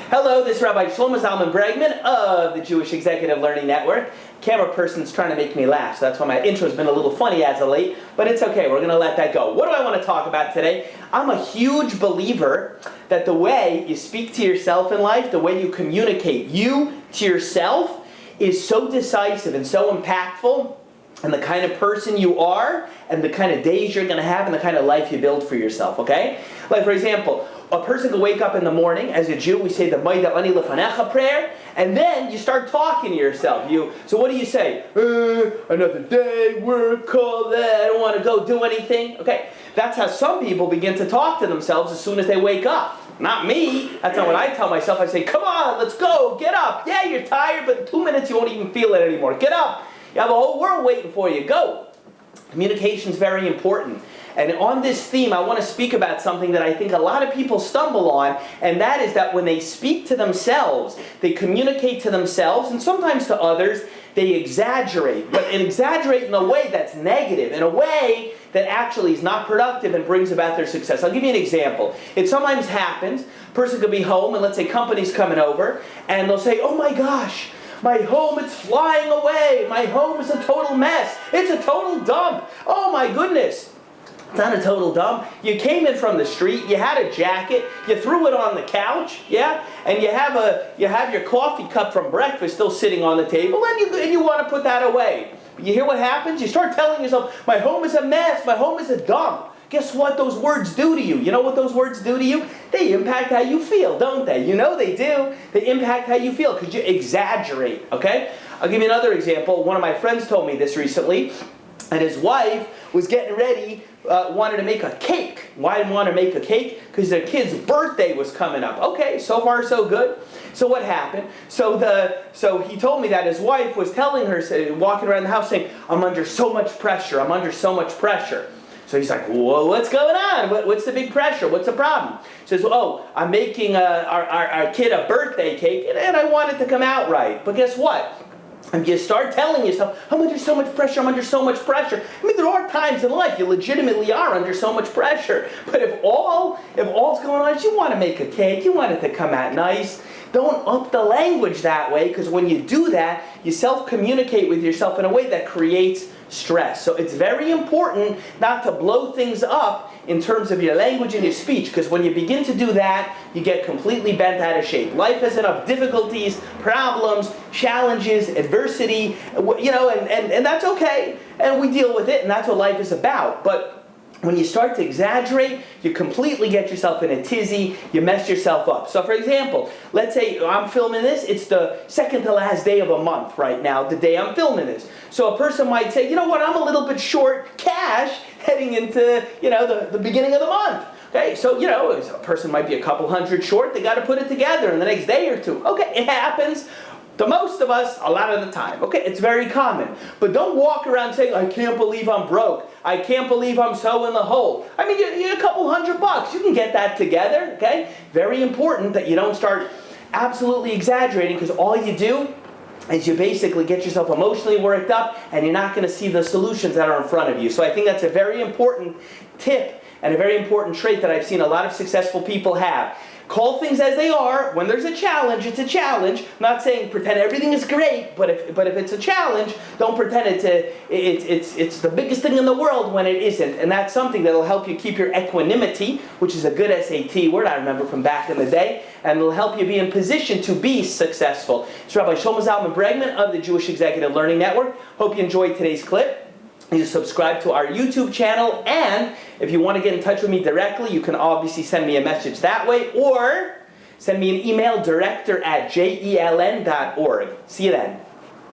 Hello, this is Rabbi Shlomo Zalman Bregman of the Jewish Executive Learning Network. Camera person's trying to make me laugh, so that's why my intro's been a little funny as of late, but it's okay, we're going to let that go. What do I want to talk about today? I'm a huge believer that the way you speak to yourself in life, the way you communicate you to yourself, is so decisive and so impactful, and the kind of person you are, and the kind of days you're going to have, and the kind of life you build for yourself, okay? Like, for example, a person can wake up in the morning, as a Jew, we say the Maida Ani Lefanecha prayer, and then you start talking to yourself. So what do you say? Another day, work, all that, I don't want to go do anything. Okay, that's how some people begin to talk to themselves as soon as they wake up. Not me. That's not what I tell myself. I say, come on, let's go, get up. Yeah, you're tired, but in 2 minutes you won't even feel it anymore. Get up. You have a whole world waiting for you. Go. Communication is very important. And on this theme, I want to speak about something that I think a lot of people stumble on, and that is that when they speak to themselves, they communicate to themselves, and sometimes to others, they exaggerate. But exaggerate in a way that's negative, in a way that actually is not productive and brings about their success. I'll give you an example. It sometimes happens, a person could be home, and let's say company's coming over, and they'll say, oh my gosh, my home is flying away. My home is a total mess. It's a total dump. Oh my goodness. It's not a total dump. You came in from the street, you had a jacket, you threw it on the couch, yeah? And you have your coffee cup from breakfast still sitting on the table, and you want to put that away. But you hear what happens? You start telling yourself, my home is a mess, my home is a dump. Guess what those words do to you? You know what those words do to you? They impact how you feel, don't they? You know they do. They impact how you feel because you exaggerate, okay? I'll give you another example. One of my friends told me this recently, and his wife was getting ready, wanted to make a cake. Why did want to make a cake? Because their kid's birthday was coming up. Okay, so far so good. So what happened? So he told me that his wife was telling her, walking around the house saying, I'm under so much pressure, I'm under so much pressure. So he's like, whoa, what's going on? What's the big pressure? What's the problem? He says, oh, I'm making our kid a birthday cake, and I want it to come out right. But guess what? And you start telling yourself, I'm under so much pressure, I'm under so much pressure. I mean, there are times in life you legitimately are under so much pressure. But if all's going on is you want to make a cake, you want it to come out nice, don't up the language that way, because when you do that, you self-communicate with yourself in a way that creates stress. So it's very important not to blow things up in terms of your language and your speech, because when you begin to do that, you get completely bent out of shape. Life has enough difficulties, problems, challenges, adversity, and that's okay, and we deal with it, and that's what life is about. But when you start to exaggerate, you completely get yourself in a tizzy, you mess yourself up. So for example, let's say I'm filming this, it's the second to last day of a month right now, the day I'm filming this. So a person might say, you know what, I'm a little bit short cash heading into, the beginning of the month. Okay, so, a person might be a couple hundred short, they got to put it together in the next day or two. Okay, it happens. To most of us, a lot of the time. Okay, it's very common. But don't walk around saying, I can't believe I'm broke. I can't believe I'm so in the hole. I mean, you're a couple $100. You can get that together, okay? Very important that you don't start absolutely exaggerating, because all you do is you basically get yourself emotionally worked up, and you're not going to see the solutions that are in front of you. So I think that's a very important tip and a very important trait that I've seen a lot of successful people have. Call things as they are. When there's a challenge, it's a challenge. I'm not saying pretend everything is great, but if it's a challenge, don't pretend it's the biggest thing in the world when it isn't. And that's something that'll help you keep your equanimity, which is a good SAT word I remember from back in the day, and it'll help you be in position to be successful. It's Rabbi Shlomo Zalman Bregman of the Jewish Executive Learning Network. Hope you enjoyed today's clip. You subscribe to our YouTube channel, and if you want to get in touch with me directly, you can obviously send me a message that way, or send me an email, director@jeln.org. See you then.